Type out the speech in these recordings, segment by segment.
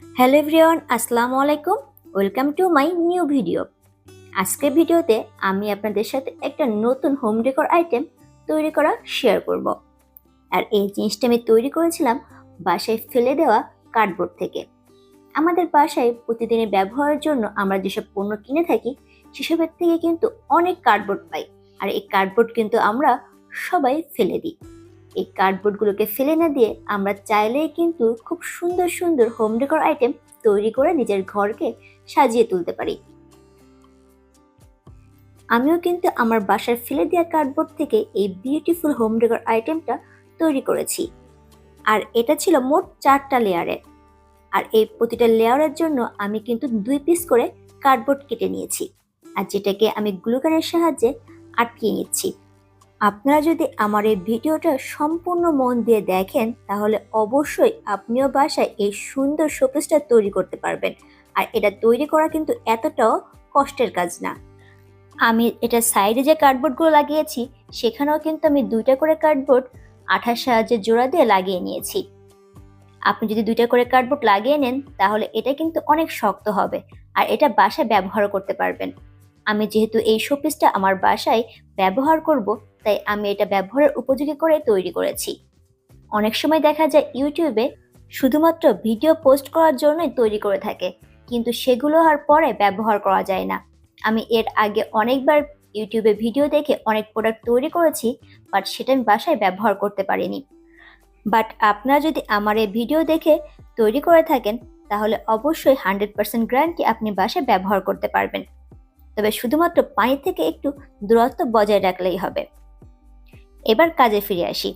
Hello everyone, আসসালামু আলাইকুম। Welcome to my new video. আজকের ভিডিওতে আমি আপনাদের সাথে একটা নতুন হোম ডেকোর আইটেম তৈরি করা শেয়ার করব। আর এই জিনিসটা আমি তৈরি করেছিলাম বাসায় ফেলে দেওয়া কার্ডবোর্ড থেকে। আমাদের বাসায় প্রতিদিনের ব্যবহারের জন্য আমরা যেসব পণ্য কিনে থাকি সেসবের থেকে কিন্তু অনেক কার্ডবোর্ড পাই। আর এই কার্ডবোর্ড কিন্তু আমরা সবাই ফেলে দিই। এই কার্ডবোর্ডগুলোকে ফেলে না দিয়ে আমরা চাইলেই কিন্তু খুব সুন্দর সুন্দর হোম ডেকোর আইটেম তৈরি করে নিজের ঘরকে সাজিয়ে তুলতে পারি। আমিও কিন্তু আমার বাসার ফেলে দেওয়া কার্ডবোর্ড থেকে এই বিউটিফুল হোম ডেকোর আইটেমটা তৈরি করেছি। আর এটা ছিল মোট 4টা লেয়ারের। আর এই প্রতিটা লেয়ারের জন্য আমি কিন্তু 2 পিস করে কার্ডবোর্ড কেটে নিয়েছি, আর যেটাকে আমি গ্লুগানের সাহায্যে আটকিয়ে নিচ্ছি। আপনারা যদি আমার এই ভিডিওটা সম্পূর্ণ মন দিয়ে দেখেন তাহলে অবশ্যই আপনিও বাসায় এই সুন্দর শোকেসটা তৈরি করতে পারবেন। আর এটা তৈরি করা কিন্তু এতটাও কষ্টের কাজ না। আমি এটা সাইডে যে কার্ডবোর্ডগুলো লাগিয়েছি সেখানেও কিন্তু আমি 2টা করে কার্ডবোর্ড আঠার সাহায্যে জোড়া দিয়ে লাগিয়ে নিয়েছি। আপনি যদি 2টা করে কার্ডবোর্ড লাগিয়ে নেন তাহলে এটা কিন্তু অনেক শক্ত হবে, আর এটা বাসায় ব্যবহার করতে পারবেন। আমি যেহেতু এই শোপিসটা আমার বাসায় ব্যবহার করব, তাই আমি এটা ব্যবহারের উপযোগী করে তৈরি করেছি। অনেক সময় দেখা যায় ইউটিউবে শুধুমাত্র ভিডিও পোস্ট করার জন্যই তৈরি করে থাকে, কিন্তু সেগুলো আর পরে ব্যবহার করা যায় না। আমি এর আগে অনেকবার ইউটিউবে ভিডিও দেখে অনেক প্রোডাক্ট তৈরি করেছি, বাট সেটা আমি বাসায় ব্যবহার করতে পারিনি। বাট আপনারা যদি আমার এই ভিডিও দেখে তৈরি করে থাকেন তাহলে অবশ্যই 100% গ্যারান্টি আপনি বাসায় ব্যবহার করতে পারবেন। তবে শুধুমাত্র পানি থেকে একটু দূরত্ব বজায় রাখলেই হবে। এবার কাজে ফিরে আসি।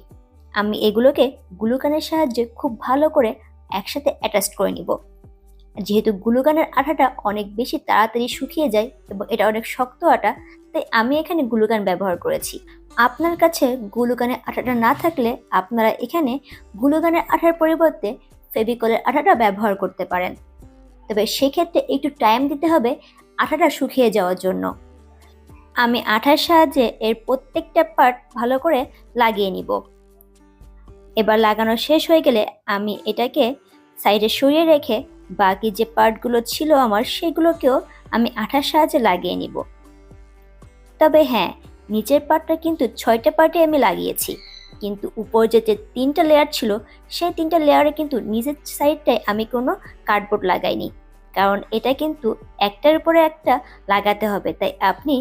আমি এগুলোকে গ্লুগানের সাহায্যে খুব ভালো করে একসাথে অ্যাটাচ করে নিব। যেহেতু গ্লুগানের আঠাটা অনেক বেশি তাড়াতাড়ি শুকিয়ে যায় এবং এটা অনেক শক্ত আটা, তাই আমি এখানে গ্লুগান ব্যবহার করেছি। আপনার কাছে গ্লুগানের আঠাটা না থাকলে আপনারা এখানে গ্লুগানের আঠার পরিবর্তে ফেভিকলের আঠাটা ব্যবহার করতে পারেন। তবে সেক্ষেত্রে একটু টাইম দিতে হবে আঠাটা শুকিয়ে যাওয়ার জন্য। আমি আঠার সাহায্যে এর প্রত্যেকটা পার্ট ভালো করে লাগিয়ে নিব। এবার লাগানো শেষ হয়ে গেলে আমি এটাকে সাইডে সরিয়ে রেখে বাকি যে পার্টগুলো ছিল আমার সেগুলোকেও আমি আঠার সাহায্যে লাগিয়ে নিব। তবে হ্যাঁ, নিচের পার্টটা কিন্তু 6টা পার্টে আমি লাগিয়েছি, কিন্তু উপর যে 3টা লেয়ার ছিল সেই 3টা লেয়ারে কিন্তু নিচের সাইডটায় আমি কোনো কার্ডবোর্ড লাগাইনি, কারণ এটা কিন্তু একটার উপরে একটা লাগাতে হবে। তাই আপনি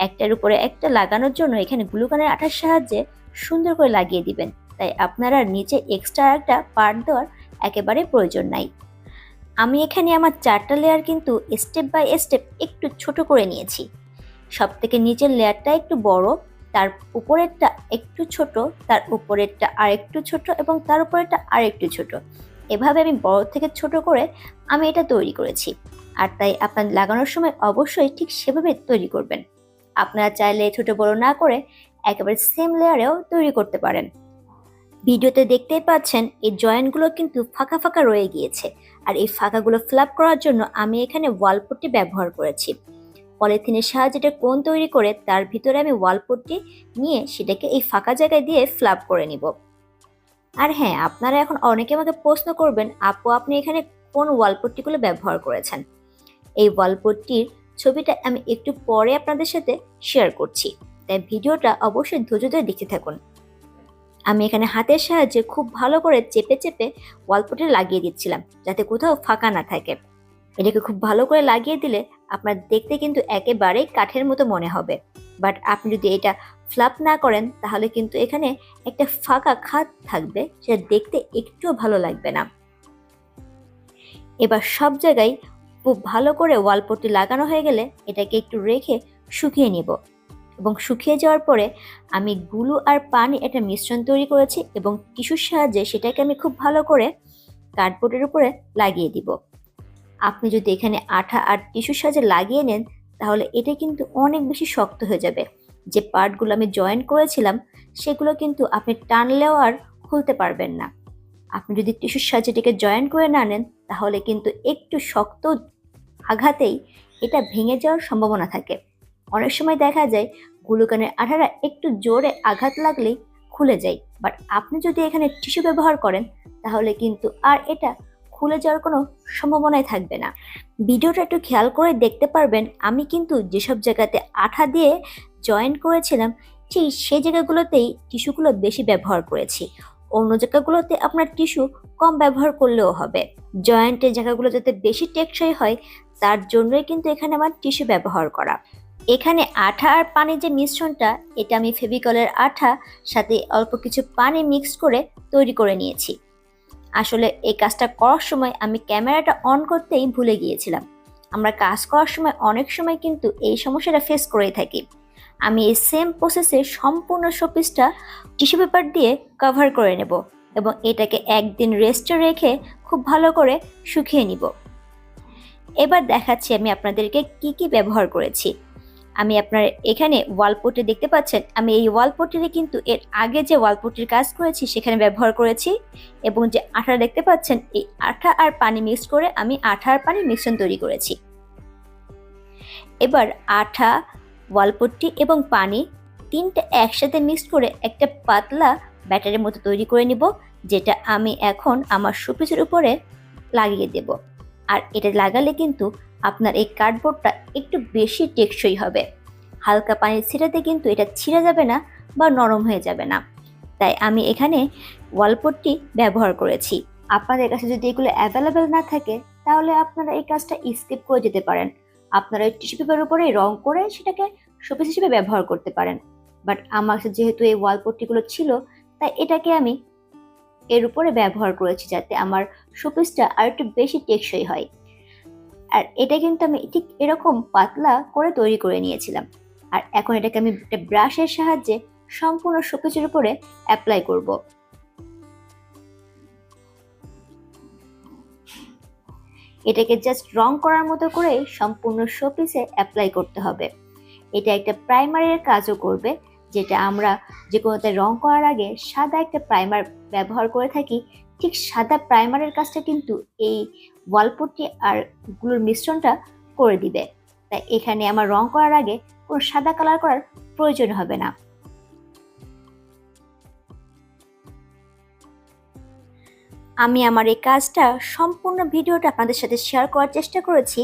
একটার উপরে একটা লাগানোর জন্য এখানে গ্লুগানের আঠার সাহায্যে সুন্দর করে লাগিয়ে দিবেন। তাই আপনারা নিচে এক্সট্রা একটা পার্ট দেওয়ার একেবারে প্রয়োজন নাই। আমি এখানে আমার 4টা লেয়ার কিন্তু স্টেপ বাই স্টেপ একটু ছোট করে নিয়েছি। সব থেকে নিচের লেয়ারটা একটু বড়, তার উপরেরটা একটু ছোট, তার উপরেরটা আর একটু ছোট এবং তার উপরেরটা আর একটু ছোট। এভাবে আমি বড় থেকে ছোট করে আমি এটা তৈরি করেছি। আর তাই আপনার লাগানোর সময় অবশ্যই ঠিক সেভাবে তৈরি করবেন। আপনারা চাইলে ছোট বড় না করে একেবারে সেম লেয়ারেও তৈরি করতে পারেন। ভিডিওতে দেখতেই পাচ্ছেন এই জয়েন্টগুলো কিন্তু ফাঁকা ফাঁকা রয়ে গিয়েছে, আর এই ফাঁকাগুলো ফিল আপ করার জন্য আমি এখানে ওয়ালপট্টি ব্যবহার করেছি। পলিথিনের সাহায্যে এটা কোণ তৈরি করে তার ভিতরে আমি ওয়ালপট্টি নিয়ে সেটাকে এই ফাঁকা জায়গায় দিয়ে ফিল আপ করে নিব। আর হ্যাঁ, আপনারা এখন অনেকে আমাকে প্রশ্ন করবেন, আপু আপনি এখানে কোন ওয়ালপট্টিগুলো ব্যবহার করেছেন? এই ওয়ালপট্টির ছবিটা আমি একটু পরে আপনাদের সাথে শেয়ার করছি, তাই ভিডিওটা অবশ্যই ধৈর্য ধরে দেখতে থাকুন। আমি এখানে হাতের সাহায্যে খুব ভালো করে চেপে চেপে ওয়ালপট্টি লাগিয়ে দিচ্ছিলাম যাতে কোথাও ফাঁকা না থাকে। এটাকে খুব ভালো করে লাগিয়ে দিলে আপনার দেখতে কিন্তু একেবারেই কাঠের মতো মনে হবে। বাট আপনি যদি এটা ফ্লাপ না করেন তাহলে কিন্তু এখানে একটা ফাঁকা খাত থাকবে, সেটা দেখতে একটুও ভালো লাগবে না। এবার সব জায়গায় খুব ভালো করে ওয়ালপট্টি লাগানো হয়ে গেলে এটাকে একটু রেখে শুকিয়ে নিব, এবং শুকিয়ে যাওয়ার পরে আমি গুলো আর পানি একটা মিশ্রণ তৈরি করেছি এবং টিস্যুর সাহায্যে সেটাকে আমি খুব ভালো করে কার্ডবোর্ডের উপরে লাগিয়ে দিব। আপনি যদি এখানে আঠা আর টিস্যুর সাহায্যে লাগিয়ে নেন তাহলে এটা কিন্তু অনেক বেশি শক্ত হয়ে যাবে। যে পার্টগুলো আমি জয়েন করেছিলাম সেগুলো কিন্তু আপনি টানলেও আর খুলতে পারবেন না। আপনি যদি টিস্যুর সাহায্যে এটাকে জয়েন করে না নেন তাহলে কিন্তু একটু শক্ত আঘাতেই এটা ভেঙে যাওয়ার সম্ভাবনা থাকে। অনেক সময় দেখা যায় গ্লুগানের আঠাটা একটু জোরে আঘাত লাগলেই খুলে যায়, বাট আপনি যদি এখানে টিস্যু ব্যবহার করেন তাহলে কিন্তু আর এটা খুলে যাওয়ার কোনো সম্ভাবনাই থাকবে না। ভিডিওটা একটু খেয়াল করে দেখতে পারবেন আমি কিন্তু যেসব জায়গাতে আঠা দিয়ে জয়েন করেছিলাম ঠিক সেই জায়গাগুলোতেই টিস্যুগুলো বেশি ব্যবহার করেছি। অন্য জায়গাগুলোতে আপনার টিস্যু কম ব্যবহার করলেও হবে। জয়েন্টের জায়গাগুলো যাতে বেশি টেকসই হয় তার জন্যই কিন্তু এখানে আমার টিস্যু ব্যবহার করা। এখানে আঠা আর পানির যে মিশ্রণটা এটা আমি ফেভিকলের আঠা সাথে অল্প কিছু পানি মিক্স করে তৈরি করে নিয়েছি। আসলে এই কাজটা করার সময় আমি ক্যামেরাটা অন করতেই ভুলে গিয়েছিলাম। আমরা কাজ করার সময় অনেক সময় কিন্তু এই সমস্যাটা ফেস করেই থাকি। আমি এই সেম প্রসেসে সম্পূর্ণ শোপিসটা টিস্যু পেপার দিয়ে কভার করে নেব এবং এটাকে একদিন রেস্টে রেখে খুব ভালো করে শুকিয়ে নিব। এবার দেখাচ্ছি আমি আপনাদেরকে কি কি ব্যবহার করেছি। আমি আপনার এখানে ওয়ালপট্টি দেখতে পাচ্ছেন, আমি এই ওয়ালপট্টিতে কিন্তু এর আগে যে ওয়ালপট্টির কাজ করেছি সেখানে ব্যবহার করেছি এবং যে আঠা দেখতে পাচ্ছেন এই আঠা আর পানি মিক্স করে আমি আঠা আর পানি মিশ্রণ তৈরি করেছি। এবার আঠা, ওয়ালপট্টি এবং পানি তিনটা একসাথে মিক্স করে একটা পাতলা ব্যাটারের মতো তৈরি করে নিব, যেটা আমি এখন আমার শোপিসের উপরে লাগিয়ে দেব। আর এটা লাগালে কিন্তু আপনার এই কার্ডবোর্ডটা একটু বেশি টেকসই হবে। হালকা পানির ছিটাতে কিন্তু এটা ছিঁড়ে যাবে না বা নরম হয়ে যাবে না। তাই আমি এখানে ওয়ালপট্টি ব্যবহার করেছি। আপনাদের কাছে যদি এগুলো অ্যাভেলেবেল না থাকে তাহলে আপনারা এই কাজটা স্কিপ করে যেতে পারেন। আপনারা এই টিস্যু পেপারের উপরে রং করে সেটাকে শোপিস হিসেবে ব্যবহার করতে পারেন। বাট আমার কাছে যেহেতু এই ওয়ালপট্টিগুলো ছিল তাই এটাকে আমি এর উপরে ব্যবহার করেছি যাতে আমার শোপিসটা আর একটু বেশি টেকসই হয়। আর এটা কিন্তু আমি ঠিক এরকম পাতলা করে তৈরি করে নিয়েছিলাম। আর এখন এটাকে আমি একটা ব্রাশের সাহায্যে সম্পূর্ণ শোপিসের উপরে অ্যাপ্লাই করব। এটাকে জাস্ট রং করার মতো করে সম্পূর্ণ শোপিসে অ্যাপ্লাই করতে হবে। এটা একটা প্রাইমারের কাজও করবে, যেটা আমরা যে কোনোতে রং করার আগে সাদা একটা প্রাইমার ব্যবহার করে থাকি, ঠিক সাদা প্রাইমারের কাজটা কিন্তু এই ওয়ালপট্টি আর গুলোর মিশ্রণটা করে দিবে। তাই এখানে আমার রং করার আগে কোনো সাদা কালার করার প্রয়োজন হবে না। আমি আমার এই কাজটা সম্পূর্ণ ভিডিওটা আপনাদের সাথে শেয়ার করার চেষ্টা করেছি,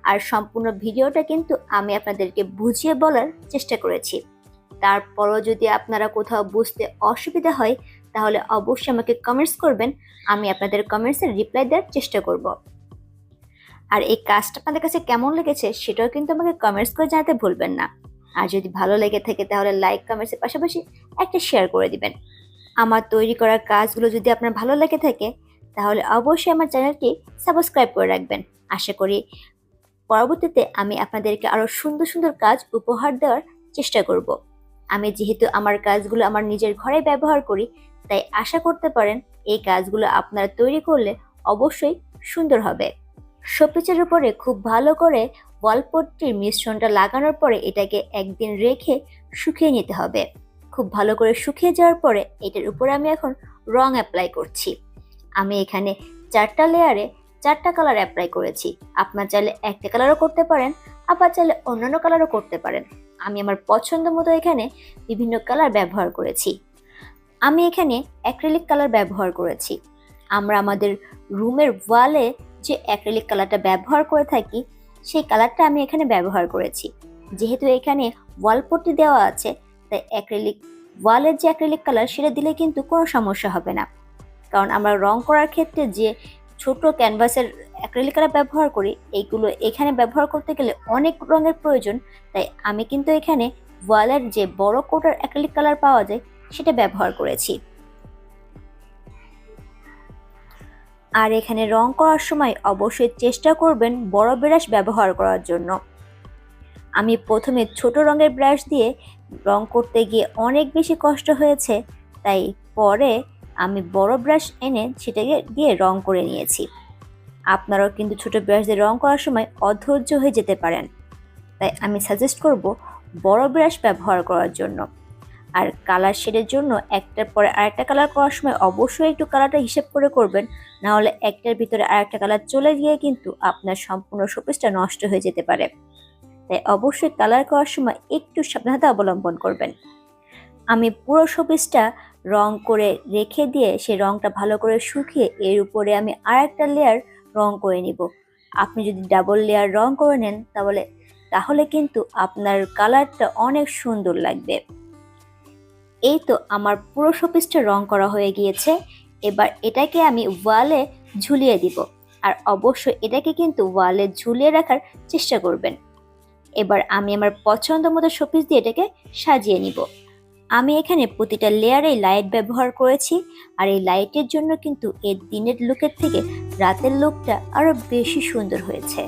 আর সম্পূর্ণ ভিডিওটা কিন্তু আমি আপনাদেরকে বুঝিয়ে বলার চেষ্টা করেছি। তারপরও যদি আপনারা কোথাও বুঝতে অসুবিধা হয় তাহলে অবশ্যই আমাকে কমেন্টস করবেন, আমি আপনাদের কমেন্টসের রিপ্লাই দেওয়ার চেষ্টা করব। আর এই কাজটা আপনাদের কাছে কেমন লেগেছে সেটাও কিন্তু আমাকে কমেন্টস করে জানাতে ভুলবেন না। আর যদি ভালো লেগে থাকে তাহলে লাইক কমেন্টসের পাশাপাশি একটা শেয়ার করে দিবেন। আমার তৈরি করা কাজগুলো যদি আপনার ভালো লেগে থাকে তাহলে অবশ্যই আমার চ্যানেলটি সাবস্ক্রাইব করে রাখবেন। আশা করি পরবর্তীতে আমি আপনাদেরকে আরও সুন্দর সুন্দর কাজ উপহার দেওয়ার চেষ্টা করব। আমি যেহেতু আমার কাজগুলো আমার নিজের ঘরে ব্যবহার করি তাই আশা করতে পারেন এই কাজগুলো আপনারা তৈরি করলে অবশ্যই সুন্দর হবে। শোপিসের উপরে খুব ভালো করে ওয়ালপট্টির মিশ্রণটা লাগানোর পরে এটাকে একদিন রেখে শুকিয়ে নিতে হবে। খুব ভালো করে শুকিয়ে যাওয়ার পরে এটার উপরে আমি এখন রং অ্যাপ্লাই করছি। আমি এখানে 4টা লেয়ারে 4টা কালার অ্যাপ্লাই করেছি। আপনার চাইলে একটা কালারও করতে পারেন, আবার চাইলে অন্যান্য কালারও করতে পারেন। আমি আমার পছন্দ মতো এখানে বিভিন্ন কালার ব্যবহার করেছি। আমি এখানে অ্যাক্রিলিক কালার ব্যবহার করেছি। আমরা আমাদের রুমের ওয়ালে যে অ্যাক্রিলিক কালারটা ব্যবহার করে থাকি সেই কালারটা আমি এখানে ব্যবহার করেছি। যেহেতু এখানে ওয়ালপট্টি দেওয়া আছে তাই অ্যাক্রিলিক ওয়ালের যে অ্যাক্রিলিক কালার সেটা দিলে কিন্তু কোনো সমস্যা হবে না, কারণ আমরা রং করার ক্ষেত্রে যে ছোট ক্যানভাসের অ্যাক্রিলিক কালার ব্যবহার করি এইগুলো এখানে ব্যবহার করতে গেলে অনেক রঙের প্রয়োজন। তাই আমি কিন্তু এখানে ওয়ালের যে বড় কোটার অ্যাক্রিলিক কালার পাওয়া যায় সেটা ব্যবহার করেছি। আর এখানে রং করার সময় অবশ্যই চেষ্টা করবেন বড় ব্রাশ ব্যবহার করার জন্য। আমি প্রথমে ছোট রঙের ব্রাশ দিয়ে রং করতে গিয়ে অনেক বেশি কষ্ট হয়েছে, তাই পরে আমি বড় ব্রাশ এনে সেটাকে দিয়ে রং করে নিয়েছি। আপনারাও কিন্তু ছোট ব্রাশ দিয়ে রং করার সময় অধৈর্য হয়ে যেতে পারেন, তাই আমি সাজেস্ট করব বড় ব্রাশ ব্যবহার করার জন্য। আর কালার শেডের জন্য একটার পরে আরেকটা কালার করার সময় অবশ্যই একটু কালারটা হিসেব করে করবেন, না হলে একটার ভিতরে আরেকটা কালার চলে গিয়ে কিন্তু আপনার সম্পূর্ণ শোপিসটা নষ্ট হয়ে যেতে পারে। তাই অবশ্যই কালার করার সময় একটু সাবধানতা অবলম্বন করবেন। আমি পুরো শোপিসটা রং করে রেখে দিয়ে সেই রংটা ভালো করে শুকিয়ে এর উপরে আমি আরেকটা লেয়ার রং করে নিব। আপনি যদি ডাবল লেয়ার রং করে নেন তাহলে কিন্তু আপনার কালারটা অনেক সুন্দর লাগবে। এই তো আমার পুরো শোপিসটা রং করা হয়ে গিয়েছে। এবার এটাকে আমি ওয়ালে ঝুলিয়ে দিব। আর অবশ্যই এটাকে কিন্তু ওয়ালে ঝুলিয়ে রাখার চেষ্টা করবেন। এবার আমি আমার পছন্দ মতো শোপিস দিয়ে এটাকে সাজিয়ে নিব। আমি এখানে প্রতিটা লেয়ারে লাইট ব্যবহার করেছি, আর এই লাইটের জন্য কিন্তু এর দিনের লুকের থেকে রাতের লুকটা আরো বেশি সুন্দর হয়েছে।